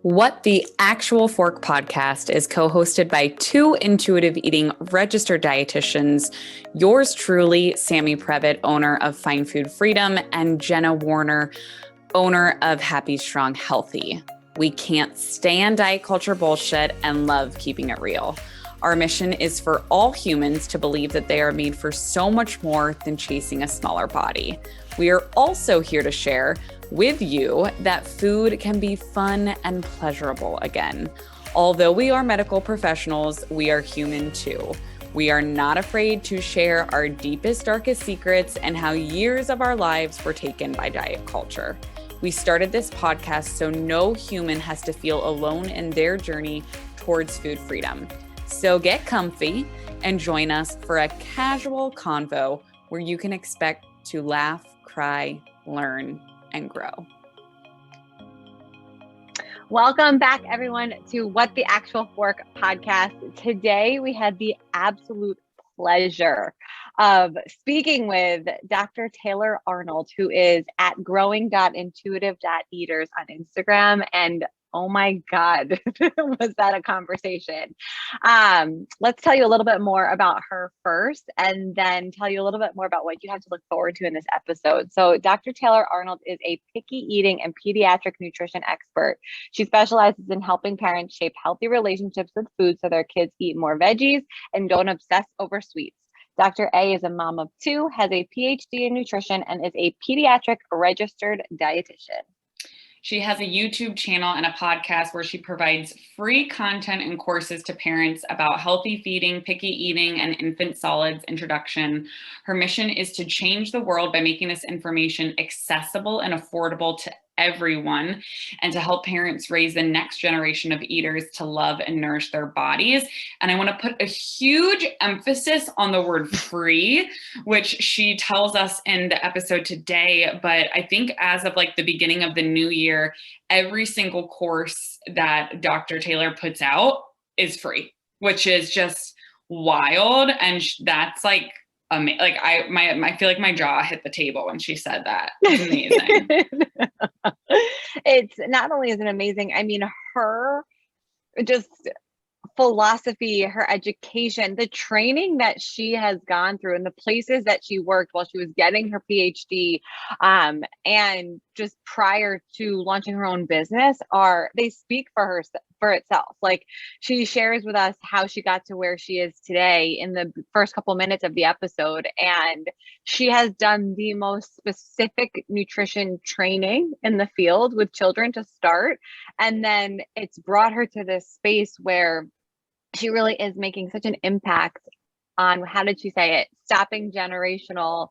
What the Actual Fork podcast is co-hosted by two intuitive eating registered dietitians, yours truly, Sammy Previtt, owner of Fine Food Freedom, and Jenna Warner, owner of Happy, Strong, Healthy. We can't stand diet culture bullshit and love keeping it real. Our mission is for all humans to believe that they are made for so much more than chasing a smaller body. We are also here to share with you that food can be fun and pleasurable again. Although we are medical professionals, we are human too. We are not afraid to share our deepest, darkest secrets and how years of our lives were taken by diet culture. We started this podcast so no human has to feel alone in their journey towards food freedom. So get comfy and join us for a casual convo where you can expect to laugh, cry, learn, and grow. Welcome back, everyone, to What the Actual Fork podcast. Today, we had the absolute pleasure of speaking with Dr. Taylor Arnold, who is at growing.intuitive.eaters on Instagram. And oh my God, was that a conversation? Let's tell you a little bit more about her first, and then tell you a little bit more about what you have to look forward to in this episode. So Dr. Taylor Arnold is a picky eating and pediatric nutrition expert. She specializes in helping parents shape healthy relationships with food so their kids eat more veggies and don't obsess over sweets. Dr. A is a mom of two, has a PhD in nutrition, and is a pediatric registered dietitian. She has a YouTube channel and a podcast where she provides free content and courses to parents about healthy feeding, picky eating, and infant solids introduction. Her mission is to change the world by making this information accessible and affordable to everyone, and to help parents raise the next generation of eaters to love and nourish their bodies. And I want to put a huge emphasis on the word free, which she tells us in the episode today. But I think as of like the beginning of the new year, every single course that Dr. Taylor puts out is free, which is just wild. And that's like, I feel like my jaw hit the table when she said that. It's amazing. It's not only is it amazing, I mean, her just philosophy, her education, the training that she has gone through and the places that she worked while she was getting her PhD, and just prior to launching her own business, they speak for itself. Like, she shares with us how she got to where she is today in the first couple minutes of the episode. And she has done the most specific nutrition training in the field with children to start. And then it's brought her to this space where she really is making such an impact on, how did she say it? Stopping generational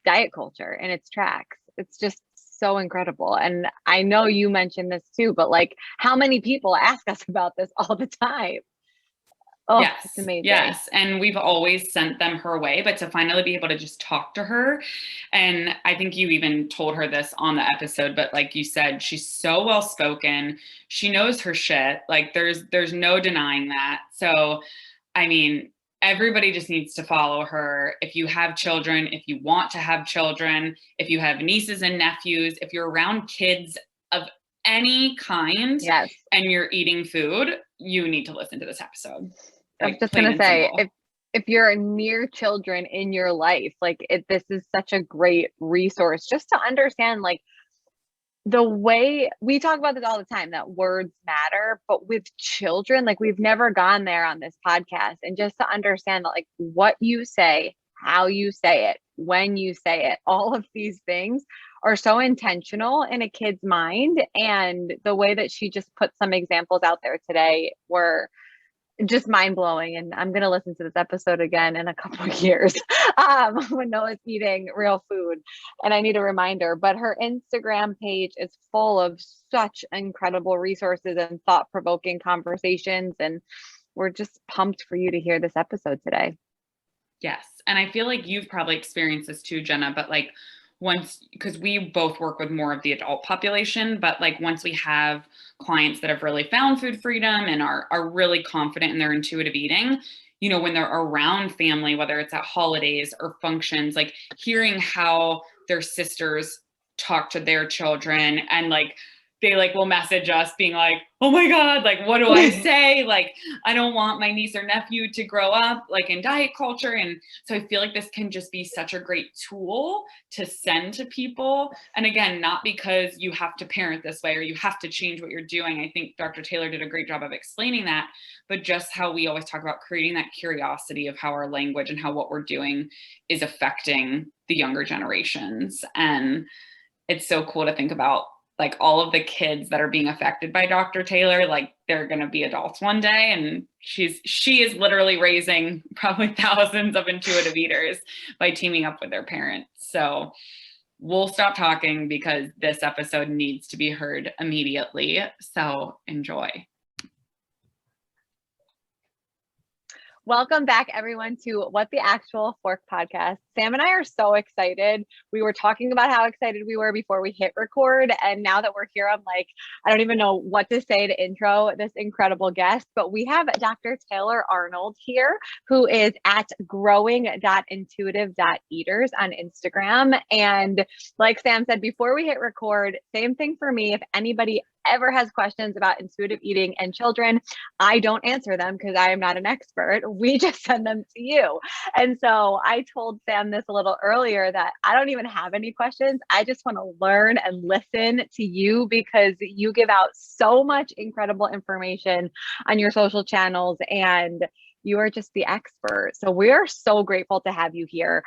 diet culture in its tracks. It's just so incredible. And I know you mentioned this too, but like, how many people ask us about this all the time? Oh, yes, it's amazing. Yes. And we've always sent them her way, but to finally be able to just talk to her. And I think you even told her this on the episode, but like you said, she's so well spoken. She knows her shit. Like there's no denying that. So, I mean, everybody just needs to follow her. If you have children, if you want to have children, if you have nieces and nephews, if you're around kids of any kind, yes, and you're eating food, you need to listen to this episode. I was just going to say, if you're near children in your life, this is such a great resource just to understand, like, the way we talk about this all the time, that words matter, but with children, like, we've never gone there on this podcast. And just to understand that, like, what you say, how you say it, when you say it, all of these things are so intentional in a kid's mind. And the way that she just put some examples out there today were just mind-blowing. And I'm going to listen to this episode again in a couple of years when Noah's eating real food and I need a reminder. But her Instagram page is full of such incredible resources and thought-provoking conversations. And we're just pumped for you to hear this episode today. Yes. And I feel like you've probably experienced this too, Jenna, but like because we both work with more of the adult population, but like once we have clients that have really found food freedom and are really confident in their intuitive eating, you know, when they're around family, whether it's at holidays or functions, like hearing how their sisters talk to their children and like they like will message us being like, oh my God, like, what do I say? Like, I don't want my niece or nephew to grow up like in diet culture. And so I feel like this can just be such a great tool to send to people. And again, not because you have to parent this way or you have to change what you're doing. I think Dr. Taylor did a great job of explaining that, but just how we always talk about creating that curiosity of how our language and how what we're doing is affecting the younger generations. And it's so cool to think about like all of the kids that are being affected by Dr. Taylor, like they're going to be adults one day. And she is literally raising probably thousands of intuitive eaters by teaming up with their parents. So we'll stop talking because this episode needs to be heard immediately. So enjoy. Welcome back, everyone, to What the Actual Fork podcast. Sam and I are so excited. We were talking about how excited we were before we hit record. And now that we're here, I'm like, I don't even know what to say to intro this incredible guest. But we have Dr. Taylor Arnold here, who is at growing.intuitive.eaters on Instagram. And like Sam said, before we hit record, same thing for me. If anybody ever has questions about intuitive eating and children, I don't answer them because I am not an expert. We just send them to you. And so I told Sam this a little earlier that I don't even have any questions. I just want to learn and listen to you because you give out so much incredible information on your social channels and you are just the expert. So we're so grateful to have you here.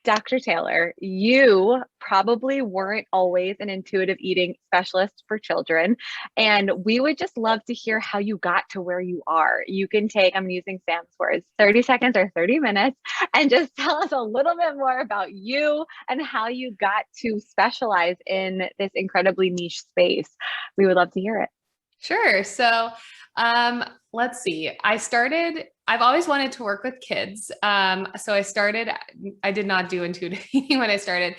Dr. Taylor, you probably weren't always an intuitive eating specialist for children, and we would just love to hear how you got to where you are. You can take, I'm using Sam's words, 30 seconds or 30 minutes, and just tell us a little bit more about you and how you got to specialize in this incredibly niche space. We would love to hear it. Sure. So let's see. I've always wanted to work with kids. So I did not do intuitive eating when I started.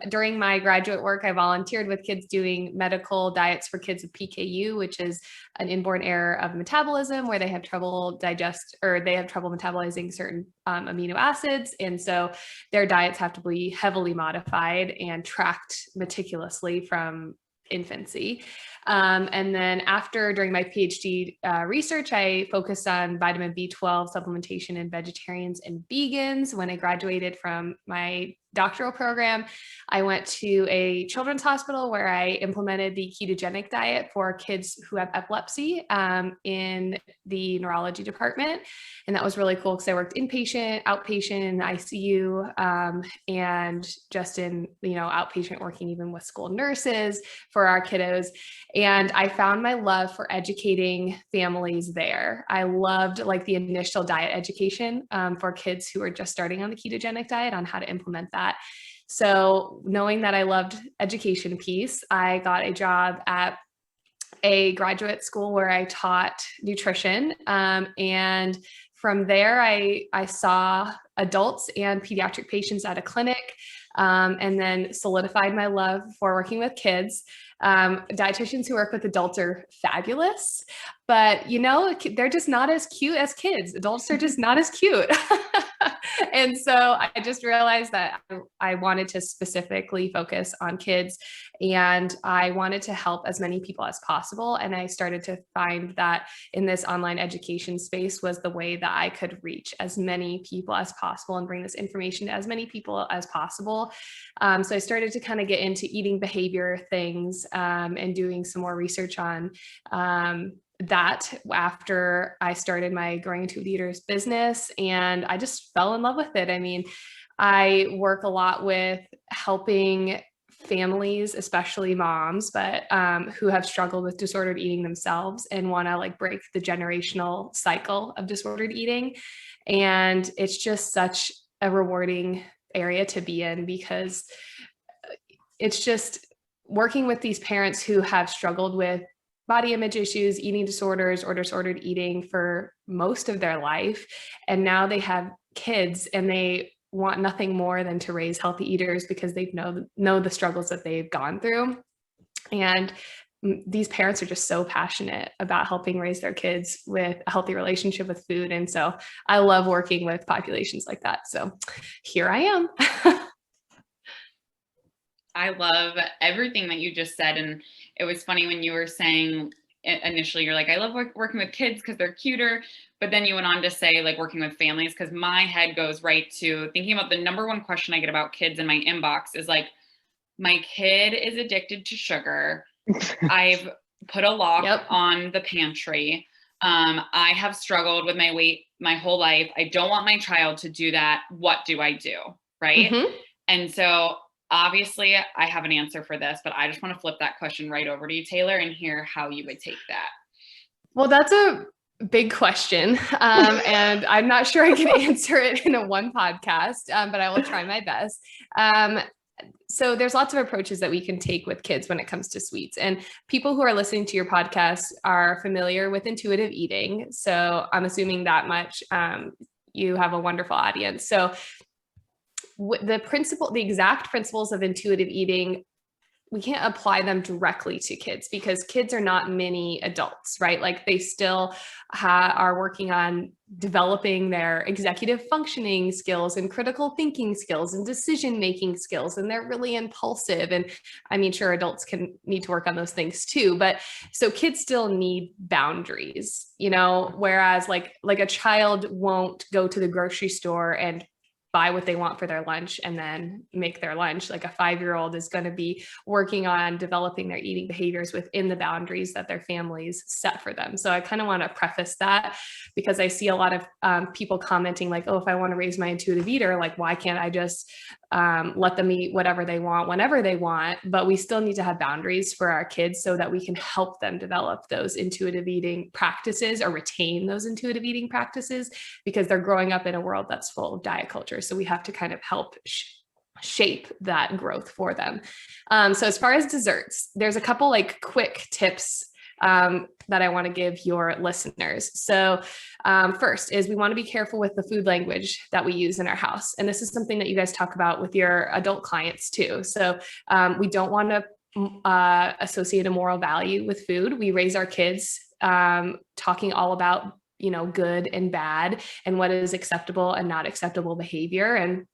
During my graduate work, I volunteered with kids doing medical diets for kids with PKU, which is an inborn error of metabolism where they have trouble metabolizing certain amino acids. And so their diets have to be heavily modified and tracked meticulously from infancy. And then during my PhD research, I focused on vitamin B12 supplementation in vegetarians and vegans. When I graduated from my doctoral program, I went to a children's hospital where I implemented the ketogenic diet for kids who have epilepsy in the neurology department. And that was really cool because I worked inpatient, outpatient, in the ICU, and just in, outpatient working even with school nurses for our kiddos. And I found my love for educating families there. I loved the initial diet education for kids who are just starting on the ketogenic diet on how to implement that. So knowing that I loved education piece, I got a job at a graduate school where I taught nutrition. And from there, I saw adults and pediatric patients at a clinic, and then solidified my love for working with kids. Dietitians who work with adults are fabulous, but they're just not as cute as kids. Adults are just not as cute. And so I just realized that I wanted to specifically focus on kids, and I wanted to help as many people as possible. And I started to find that in this online education space was the way that I could reach as many people as possible and bring this information to as many people as possible. So I started to kind of get into eating behavior things and doing some more research on that after I started my Growing Intuitive Eaters business, and I just fell in love with it. I mean, I work a lot with helping families, especially moms, but who have struggled with disordered eating themselves and want to break the generational cycle of disordered eating. And it's just such a rewarding area to be in because it's just working with these parents who have struggled with body image issues, eating disorders, or disordered eating for most of their life. And now they have kids and they want nothing more than to raise healthy eaters because they know the struggles that they've gone through. And these parents are just so passionate about helping raise their kids with a healthy relationship with food. And so I love working with populations like that. So here I am. I love everything that you just said. And it was funny when you were saying initially, you're like, I love working with kids because they're cuter. But then you went on to say, like, working with families, because my head goes right to thinking about the number one question I get about kids in my inbox is like, my kid is addicted to sugar. I've put a lock on the pantry. I have struggled with my weight my whole life. I don't want my child to do that. What do I do? Right. Mm-hmm. And so obviously I have an answer for this, but I just want to flip that question right over to you, Taylor, and hear how you would take that. Well, that's a big question. And I'm not sure I can answer it in a one podcast, but I will try my best. So there's lots of approaches that we can take with kids when it comes to sweets, and people who are listening to your podcast are familiar with intuitive eating. So I'm assuming that much. You have a wonderful audience. So the exact principles of intuitive eating, we can't apply them directly to kids because kids are not mini adults, right? Like they still are working on developing their executive functioning skills and critical thinking skills and decision-making skills. And they're really impulsive. And I mean, sure, adults need to work on those things too, but so kids still need boundaries, whereas like a child won't go to the grocery store and buy what they want for their lunch and then make their lunch. Like a 5-year-old is going to be working on developing their eating behaviors within the boundaries that their families set for them. So I kind of want to preface that because I see a lot of people commenting like, oh, if I want to raise my intuitive eater, like, why can't I just let them eat whatever they want, whenever they want? But we still need to have boundaries for our kids so that we can help them develop those intuitive eating practices or retain those intuitive eating practices because they're growing up in a world that's full of diet culture. So we have to kind of help shape that growth for them. So as far as desserts, there's a couple like quick tips that I want to give your listeners. So first is we want to be careful with the food language that we use in our house. And this is something that you guys talk about with your adult clients too. So we don't want to associate a moral value with food. We raise our kids talking all about good and bad and what is acceptable and not acceptable behavior. And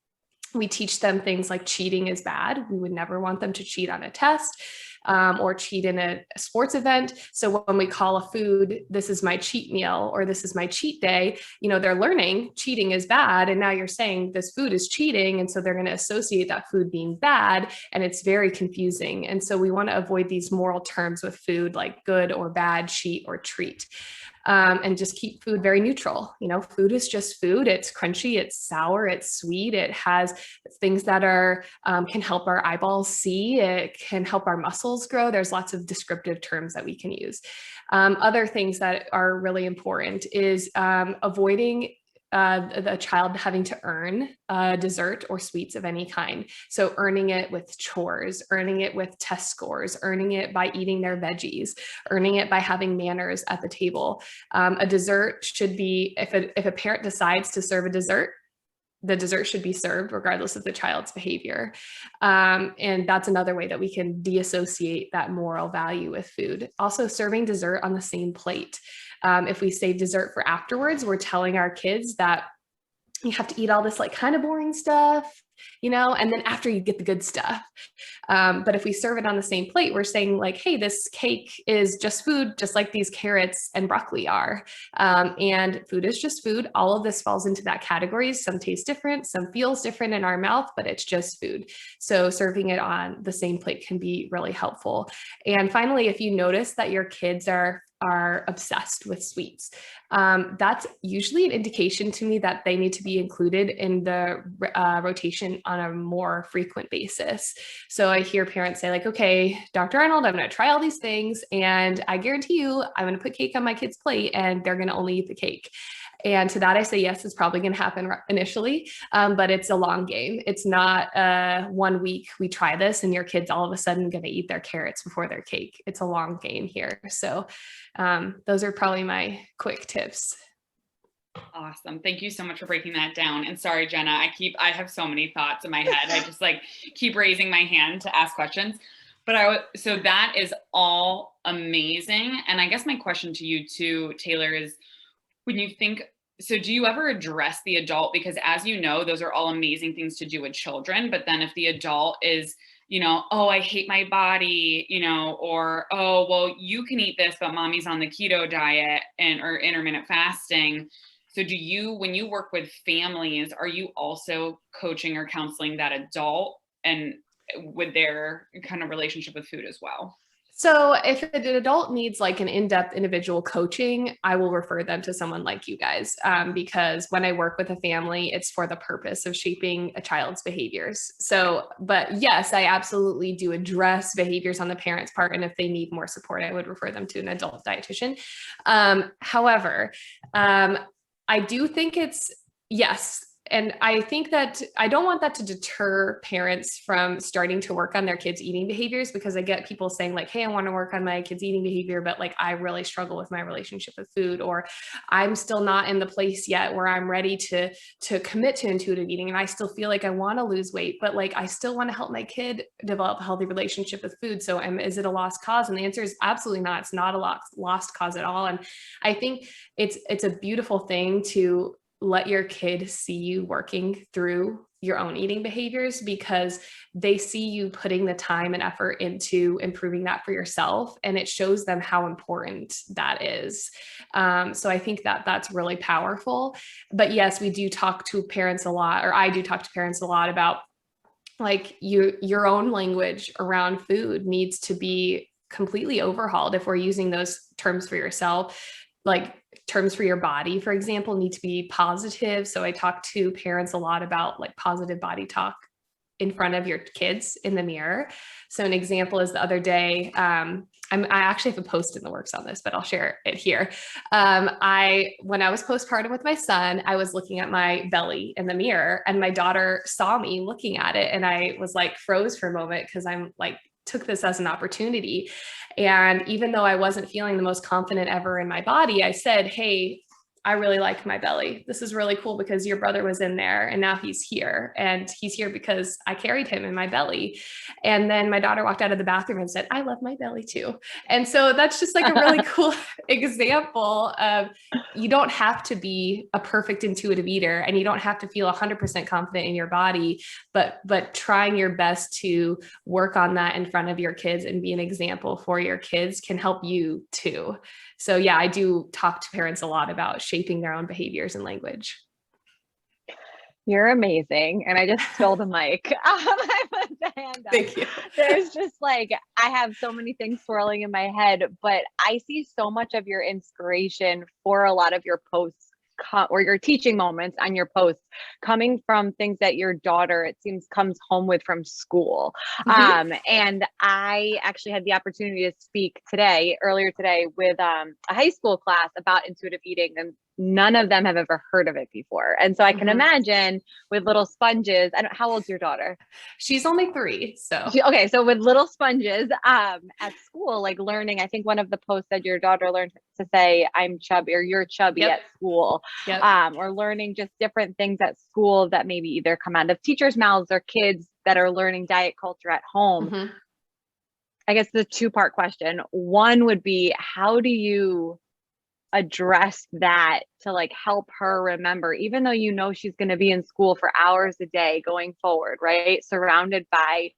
we teach them things like cheating is bad. We would never want them to cheat on a test or cheat in a sports event. So when we call a food, this is my cheat meal, or this is my cheat day, they're learning cheating is bad. And now you're saying this food is cheating. And so they're going to associate that food being bad. And it's very confusing. And so we want to avoid these moral terms with food like good or bad, cheat or treat. And just keep food very neutral. Food is just food. It's crunchy, it's sour, it's sweet. It has things that can help our eyeballs see. It can help our muscles grow. There's lots of descriptive terms that we can use. Other things that are really important is avoiding the child having to earn dessert or sweets of any kind. So earning it with chores, earning it with test scores, earning it by eating their veggies, earning it by having manners at the table. A dessert should be, if a parent decides to serve a dessert, the dessert should be served regardless of the child's behavior. And that's another way that we can deassociate that moral value with food. Also, serving dessert on the same plate. If we save dessert for afterwards, we're telling our kids that you have to eat all this like kind of boring stuff, and then after you get the good stuff. But if we serve it on the same plate, we're saying like, hey, this cake is just food, just like these carrots and broccoli are. And food is just food. All of this falls into that category. Some taste different, some feels different in our mouth, but it's just food. So serving it on the same plate can be really helpful. And finally, if you notice that your kids are obsessed with sweets, that's usually an indication to me that they need to be included in the rotation on a more frequent basis. So I hear parents say like, okay, Dr. Arnold, I'm going to try all these things and I guarantee you I'm going to put cake on my kid's plate and they're going to only eat the cake. And to that, I say, yes, it's probably going to happen initially, but it's a long game. It's not 1 week we try this and your kid's all of a sudden going to eat their carrots before their cake. It's a long game here. So those are probably my quick tips. Awesome. Thank you so much for breaking that down. And sorry, Jenna, I have so many thoughts in my head. I just like keep raising my hand to ask questions. But so that is all amazing. And I guess my question to you too, Taylor, is when you think, so do you ever address the adult? Because as you know, those are all amazing things to do with children. But then if the adult is oh, I hate my body, or, oh, well, you can eat this, but mommy's on the keto diet or intermittent fasting. So when you work with families, are you also coaching or counseling that adult and with their kind of relationship with food as well? So if an adult needs like an in-depth individual coaching, I will refer them to someone like you guys, because when I work with a family, it's for the purpose of shaping a child's behaviors. So, but yes, I absolutely do address behaviors on the parent's part. And if they need more support, I would refer them to an adult dietitian. However, I do think yes. And I think that I don't want that to deter parents from starting to work on their kids' eating behaviors, because I get people saying like, hey, I want to work on my kids' eating behavior, but like, I really struggle with my relationship with food, or I'm still not in the place yet where I'm ready to commit to intuitive eating. And I still feel like I want to lose weight, but like, I still want to help my kid develop a healthy relationship with food. So is it a lost cause? And the answer is absolutely not. It's not a lost cause at all. And I think it's a beautiful thing to let your kid see you working through your own eating behaviors, because they see you putting the time and effort into improving that for yourself. And it shows them how important that is. So I think that that's really powerful. But yes, we do talk to parents a lot, or I do talk to parents a lot about like your own language around food needs to be completely overhauled. If we're using those terms for yourself, like terms for your body, for example, need to be positive. So I talk to parents a lot about like positive body talk in front of your kids in the mirror. So an example is the other day, I actually have a post in the works on this, but I'll share it here. When I was postpartum with my son, I was looking at my belly in the mirror, and my daughter saw me looking at it. And I was like froze for a moment, because I'm like, took this as an opportunity. And even though I wasn't feeling the most confident ever in my body, I said, hey, I really like my belly. This is really cool because your brother was in there and now he's here. And he's here because I carried him in my belly. And then my daughter walked out of the bathroom and said, I love my belly too. And so that's just like a really cool example of, you don't have to be a perfect intuitive eater, and you don't have to feel 100% confident in your body, but trying your best to work on that in front of your kids and be an example for your kids can help you too. So yeah, I do talk to parents a lot about shaping their own behaviors and language. You're amazing. And I just stole the mic. I put the hand up. Thank you. There's just like, I have so many things swirling in my head, but I see so much of your inspiration for a lot of your posts or your teaching moments on your posts coming from things that your daughter, it seems, comes home with from school. Mm-hmm. And I actually had the opportunity to speak earlier today with a high school class about intuitive eating, and none of them have ever heard of it before. And so I can imagine with little sponges, how old's your daughter? She's only 3. So Okay. So with little sponges at school, like learning, I think one of the posts said your daughter learned to say, I'm chubby, or you're chubby at school, or learning just different things at school that maybe either come out of teachers' mouths or kids that are learning diet culture at home. I guess the 2-part question. One would be, how do you address that to like help her remember, even though you know she's going to be in school for hours a day going forward, right? Surrounded by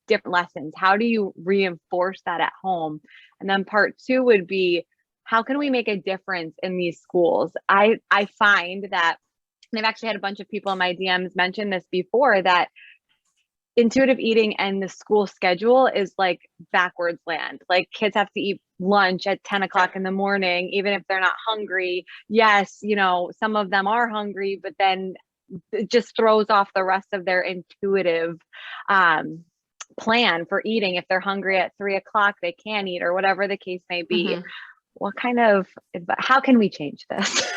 different lessons. How do you reinforce that at home? And then part 2 would be, how can we make a difference in these schools? I find that, and I've actually had a bunch of people in my DMs mention this before, that intuitive eating and the school schedule is like backwards land. Like kids have to eat lunch at 10 o'clock in the morning, even if they're not hungry. Yes, some of them are hungry, but then it just throws off the rest of their intuitive plan for eating. If they're hungry at 3 o'clock, they can eat, or whatever the case may be. How can we change this?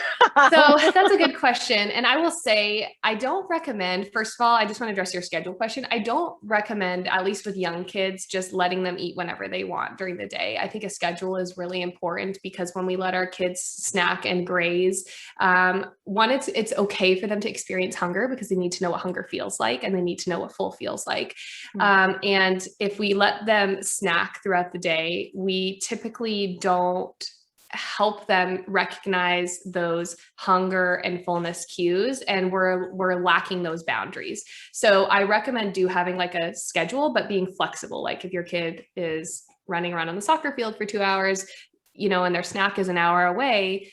So that's a good question. And I will say, I don't recommend, first of all, I just want to address your schedule question. I don't recommend, at least with young kids, just letting them eat whenever they want during the day. I think a schedule is really important, because when we let our kids snack and graze, one, it's okay for them to experience hunger, because they need to know what hunger feels like, and they need to know what full feels like. And if we let them snack throughout the day, we typically don't help them recognize those hunger and fullness cues, and we're lacking those boundaries. So I recommend having like a schedule, but being flexible. Like if your kid is running around on the soccer field for 2 hours, and their snack is an hour away,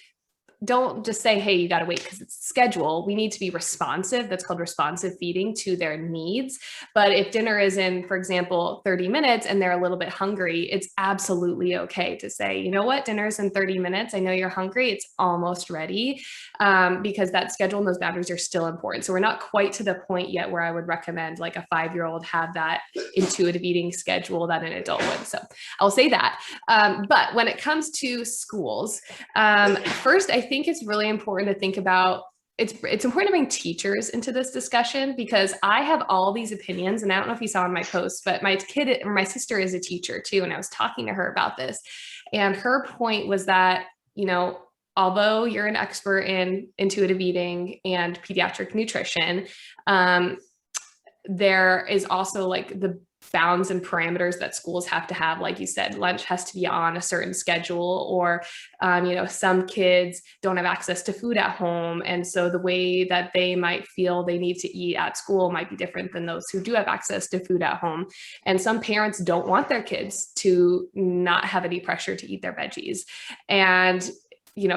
don't just say, hey, you got to wait because it's schedule. We need to be responsive. That's called responsive feeding to their needs. But if dinner is in, for example, 30 minutes and they're a little bit hungry, it's absolutely okay to say, you know what, dinner's in 30 minutes. I know you're hungry. It's almost ready, because that schedule and those boundaries are still important. So we're not quite to the point yet where I would recommend like a 5-year-old have that intuitive eating schedule that an adult would. So I'll say that. But when it comes to schools, first, I think it's really important to think about, it's important to bring teachers into this discussion, because I have all these opinions, and I don't know if you saw in my post, but my sister is a teacher too. And I was talking to her about this, and her point was that, although you're an expert in intuitive eating and pediatric nutrition, there is also like the bounds and parameters that schools have to have. Like you said, lunch has to be on a certain schedule, or, some kids don't have access to food at home. And so the way that they might feel they need to eat at school might be different than those who do have access to food at home. And some parents don't want their kids to not have any pressure to eat their veggies. And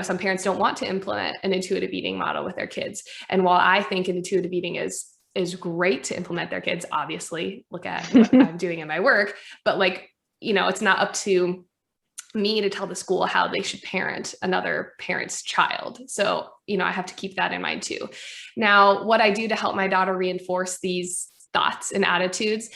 some parents don't want to implement an intuitive eating model with their kids. And while I think intuitive eating is great to implement their kids, obviously, look at what I'm doing in my work, but it's not up to me to tell the school how they should parent another parent's child. So, I have to keep that in mind too. Now, what I do to help my daughter reinforce these thoughts and attitudes.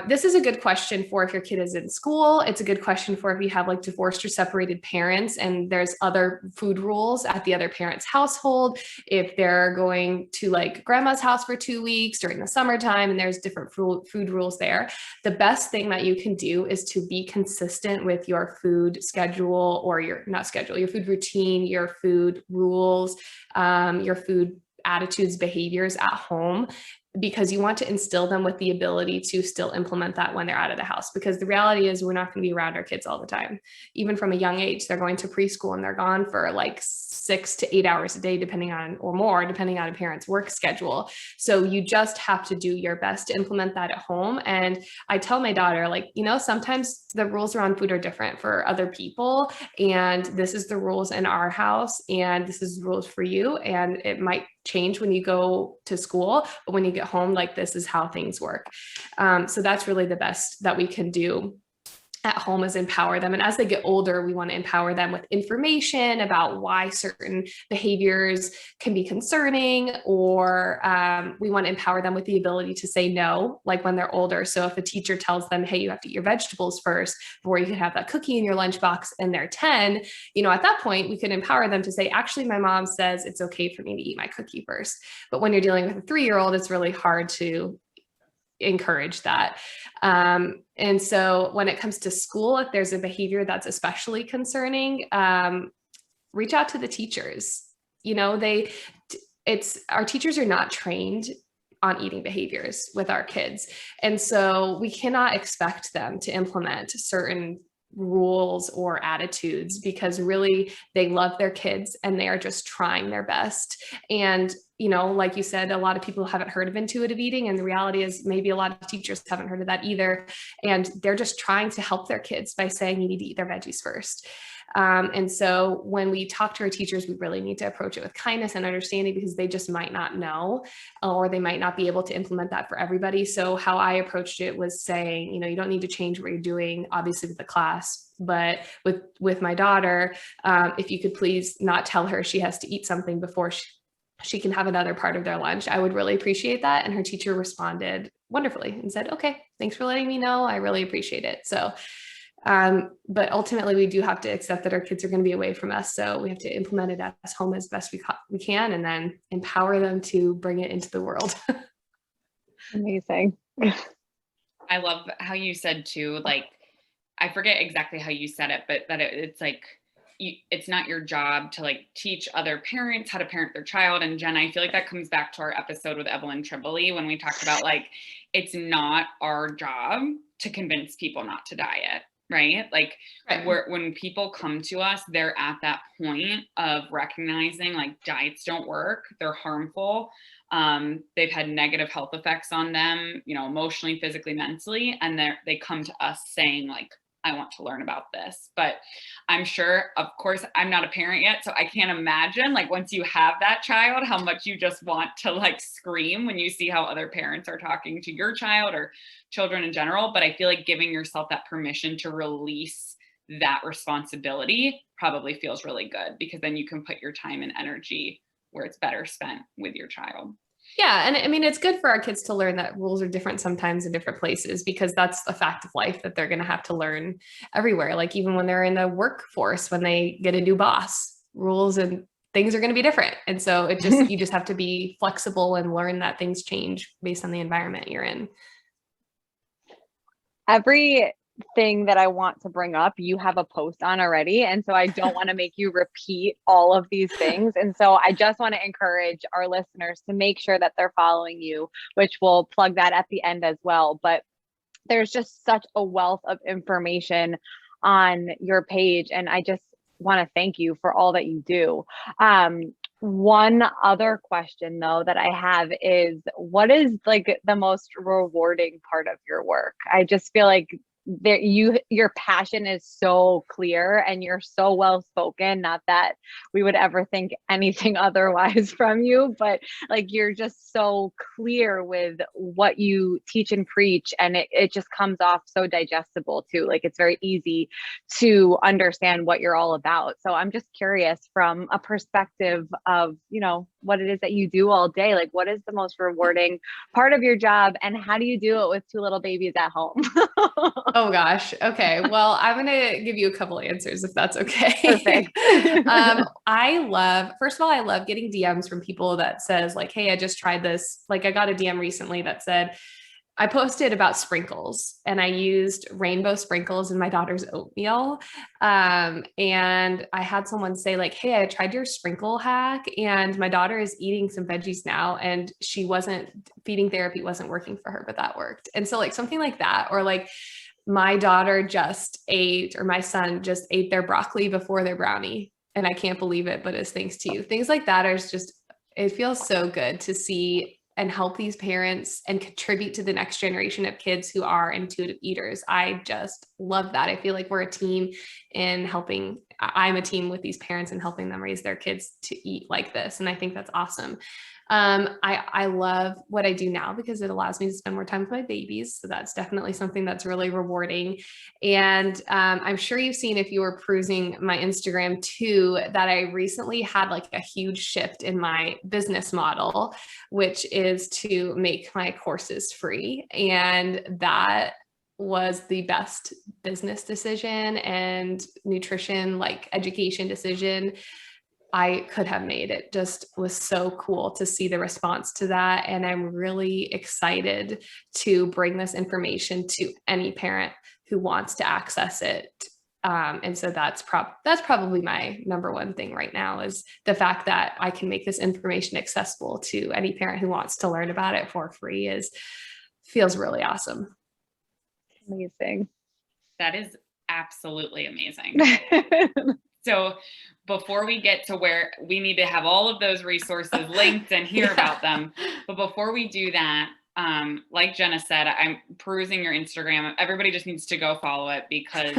This is a good question for if your kid is in school. It's a good question for if you have like divorced or separated parents and there's other food rules at the other parent's household. If they're going to like grandma's house for 2 weeks during the summertime and there's different food rules there, the best thing that you can do is to be consistent with your food schedule, or your food routine, your food rules, your food attitudes, behaviors at home, because you want to instill them with the ability to still implement that when they're out of the house. Because the reality is we're not going to be around our kids all the time. Even from a young age, they're going to preschool and they're gone for like 6 to 8 hours a day, depending on a parent's work schedule. So you just have to do your best to implement that at home. And I tell my daughter, sometimes the rules around food are different for other people. And this is the rules in our house. And this is the rules for you. And it might change when you go to school, but when you get home, this is how things work. So that's really the best that we can do at home, is empower them. And as they get older, we want to empower them with information about why certain behaviors can be concerning, or we want to empower them with the ability to say no, like when they're older. So if a teacher tells them, hey, you have to eat your vegetables first before you can have that cookie in your lunchbox, and they're 10, at that point, we can empower them to say, actually, my mom says it's okay for me to eat my cookie first. But when you're dealing with a 3-year-old, it's really hard to encourage that. And so when it comes to school, if there's a behavior that's especially concerning, reach out to the teachers. Our teachers are not trained on eating behaviors with our kids. And so we cannot expect them to implement certain rules or attitudes, because really they love their kids and they are just trying their best. And like you said, a lot of people haven't heard of intuitive eating, and the reality is maybe a lot of teachers haven't heard of that either. And they're just trying to help their kids by saying you need to eat their veggies first. And so when we talk to our teachers, we really need to approach it with kindness and understanding, because they just might not know, or they might not be able to implement that for everybody. So how I approached it was saying, you don't need to change what you're doing, obviously, with the class, but with my daughter, if you could please not tell her she has to eat something before she can have another part of their lunch, I would really appreciate that. And her teacher responded wonderfully and said, okay, thanks for letting me know. I really appreciate it. So but ultimately, we do have to accept that our kids are going to be away from us. So we have to implement it at home as best we can, and then empower them to bring it into the world. Amazing. I love how you said too, I forget exactly how you said it, but that it's it's not your job to teach other parents how to parent their child. And Jen, I feel like that comes back to our episode with Evelyn Tribole when we talked about it's not our job to convince people not to diet. right? Like Right. when people come to us, they're at that point of recognizing like diets don't work, they're harmful. They've had negative health effects on them, you know, emotionally, physically, mentally, and they come to us saying like, I want to learn about this. But I'm sure, of course, I'm not a parent yet, so I can't imagine like once you have that child, how much you just want to like scream when you see how other parents are talking to your child or children in general. But I feel like giving yourself that permission to release that responsibility probably feels really good, because then you can put your time and energy where it's better spent with your child. Yeah. And I mean, it's good for our kids to learn that rules are different sometimes in different places, because that's a fact of life that they're going to have to learn everywhere. Like even when they're in the workforce, when they get a new boss, rules and things are going to be different. And so you just have to be flexible and learn that things change based on the environment you're in. Everything that I want to bring up, you have a post on already. And so I don't want to make you repeat all of these things. And so I just want to encourage our listeners to make sure that they're following you, which we'll plug that at the end as well. But there's just such a wealth of information on your page. And I just want to thank you for all that you do. One other question though that I have is, what is like the most rewarding part of your work? I just feel like your passion is so clear and you're so well spoken. Not that we would ever think anything otherwise from you, but like you're just so clear with what you teach and preach, and it just comes off so digestible too. Like it's very easy to understand what you're all about. So I'm just curious, from a perspective of, you know, what it is that you do all day, like what is the most rewarding part of your job, and how do you do it with two little babies at home? Oh gosh. Okay. Well, I'm going to give you a couple answers if that's okay. Perfect. First of all, I love getting DMs from people that says like, hey, I just tried this. Like I got a DM recently that said, I posted about sprinkles and I used rainbow sprinkles in my daughter's oatmeal. And I had someone say like, hey, I tried your sprinkle hack and my daughter is eating some veggies now, and feeding therapy wasn't working for her, but that worked. And so like something like that, or like my daughter just ate, or my son just ate their broccoli before their brownie, and I can't believe it, but it's thanks to you. Things like that are just, it feels so good to see and help these parents and contribute to the next generation of kids who are intuitive eaters. I just love that. I feel like we're a team in helping. I'm a team with these parents and helping them raise their kids to eat like this. And I think that's awesome. I love what I do now because it allows me to spend more time with my babies. So that's definitely something that's really rewarding. And I'm sure you've seen, if you were perusing my Instagram too, that I recently had like a huge shift in my business model, which is to make my courses free. And that was the best business decision and nutrition, like education decision I could have made. It just was so cool to see the response to that. And I'm really excited to bring this information to any parent who wants to access it. And so that's probably my number one thing right now, is the fact that I can make this information accessible to any parent who wants to learn about it for free feels really awesome. Amazing. That is absolutely amazing. So before we get to where we need to have all of those resources linked and hear about them, but before we do that, like Jenna said, I'm perusing your Instagram. Everybody just needs to go follow it, because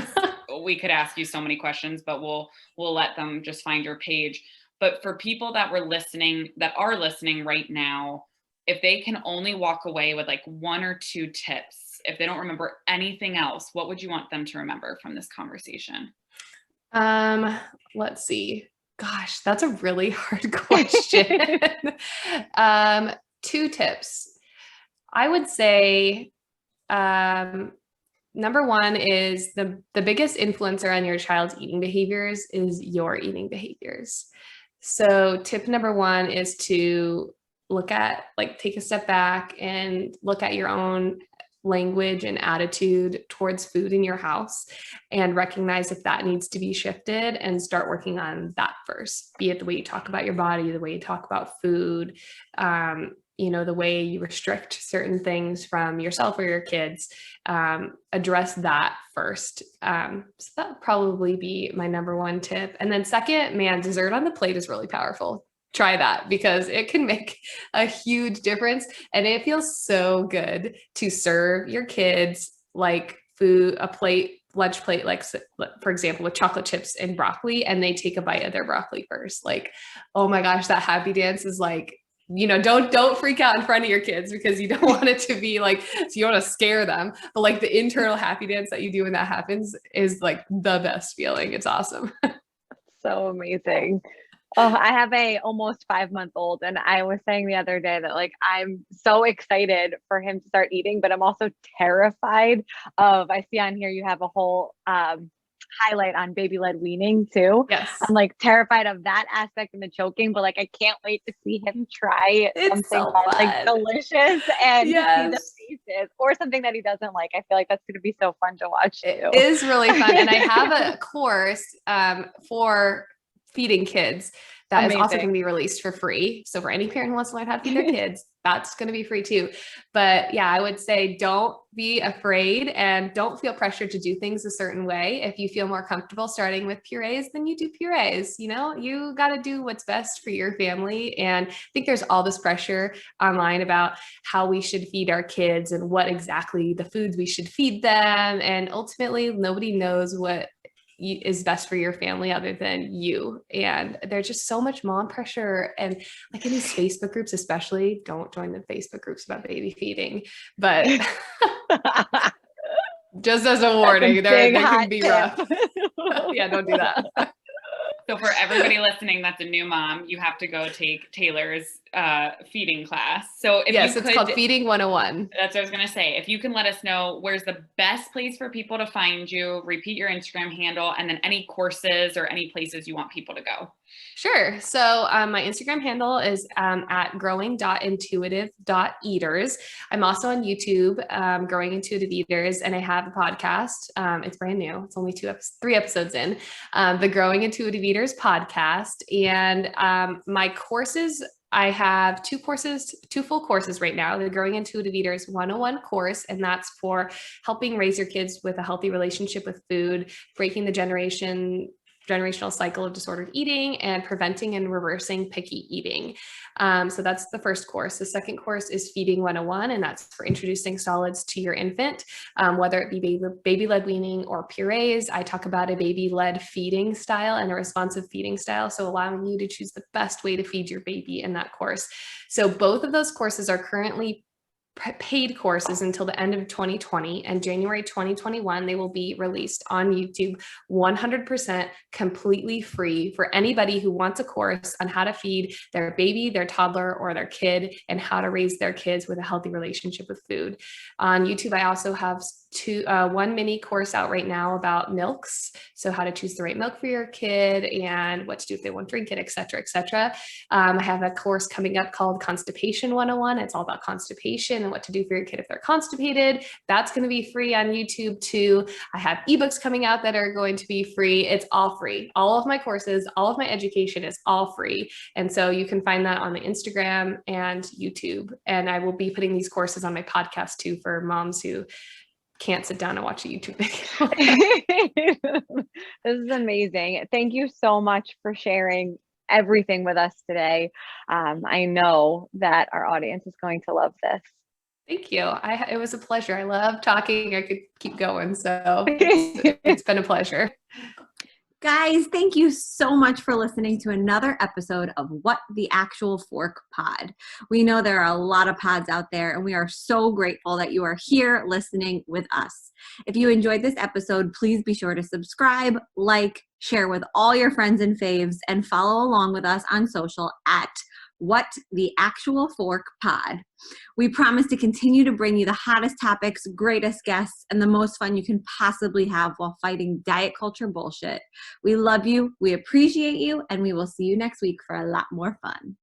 we could ask you so many questions, but we'll let them just find your page. But for people that are listening right now, if they can only walk away with like one or two tips, if they don't remember anything else, what would you want them to remember from this conversation? Let's see. Gosh, that's a really hard question. Two tips. I would say, number one is the biggest influencer on your child's eating behaviors is your eating behaviors. So tip number one is to take a step back and look at your own language and attitude towards food in your house, and recognize if that needs to be shifted, and start working on that first, be it the way you talk about your body, the way you talk about food, the way you restrict certain things from yourself or your kids, address that first. So that would probably be my number one tip. And then second, man, dessert on the plate is really powerful. Try that because it can make a huge difference. And it feels so good to serve your kids like food, lunch plate, like for example, with chocolate chips and broccoli, and they take a bite of their broccoli first. Like, oh my gosh, that happy dance is like, don't freak out in front of your kids because you don't want it to be like, so you don't want to scare them, but like the internal happy dance that you do when that happens is like the best feeling. It's awesome. So amazing. Oh, I have a almost 5-month-old, and I was saying the other day that like I'm so excited for him to start eating, but I'm also terrified of, I see on here you have a whole highlight on baby-led weaning too. Yes. I'm like terrified of that aspect and the choking, but like I can't wait to see him try something so that's like delicious and Yes. see the faces, or something that he doesn't like. I feel like that's going to be so fun to watch too. It is really fun. And I have a course for feeding kids that is also going to be released for free. So for any parent who wants to learn how to feed their kids, that's going to be free too. But yeah, I would say don't be afraid and don't feel pressured to do things a certain way. If you feel more comfortable starting with purees, then you do purees. You got to do what's best for your family. And I think there's all this pressure online about how we should feed our kids and what exactly the foods we should feed them. And ultimately, nobody knows what is best for your family other than you. And there's just so much mom pressure, and like in these Facebook groups, especially, don't join the Facebook groups about baby feeding, but just as a warning, they can be rough. Yeah, don't do that. So for everybody listening that's a new mom, you have to go take Taylor's feeding class. So it's called Feeding 101. That's what I was going to say. If you can let us know where's the best place for people to find you, repeat your Instagram handle, and then any courses or any places you want people to go. Sure. So my Instagram handle is at growing.intuitive.eaters. I'm also on YouTube, Growing Intuitive Eaters, and I have a podcast. It's brand new. It's only 3 episodes in, the Growing Intuitive Eaters podcast. And my courses, I have 2 full courses right now. The Growing Intuitive Eaters 101 course, and that's for helping raise your kids with a healthy relationship with food, breaking the generational cycle of disordered eating, and preventing and reversing picky eating. So that's the first course. The second course is Feeding 101, and that's for introducing solids to your infant, whether it be baby-led weaning or purees. I talk about a baby-led feeding style and a responsive feeding style, so allowing you to choose the best way to feed your baby in that course. So both of those courses are currently paid courses until the end of 2020, and January 2021 they will be released on YouTube 100% completely free for anybody who wants a course on how to feed their baby, their toddler, or their kid, and how to raise their kids with a healthy relationship with food. On YouTube I also have one mini course out right now about milks, so how to choose the right milk for your kid and what to do if they won't drink it, etc., etc. I have a course coming up called Constipation 101. It's all about constipation and what to do for your kid if they're constipated. That's going to be free on YouTube too. I have ebooks coming out that are going to be free. It's all free. All of my courses, all of my education is all free. And so you can find that on the Instagram and YouTube. And I will be putting these courses on my podcast too for moms who can't sit down and watch a YouTube video. This is amazing. Thank you so much for sharing everything with us today. I know that our audience is going to love this. Thank you. It was a pleasure. I love talking. I could keep going. So it's been a pleasure. Guys, thank you so much for listening to another episode of What the Actual Fork Pod. We know there are a lot of pods out there, and we are so grateful that you are here listening with us. If you enjoyed this episode, please be sure to subscribe, like, share with all your friends and faves, and follow along with us on social at What the Actual Fork Pod. We promise to continue to bring you the hottest topics, greatest guests, and the most fun you can possibly have while fighting diet culture bullshit. We love you, we appreciate you, and we will see you next week for a lot more fun.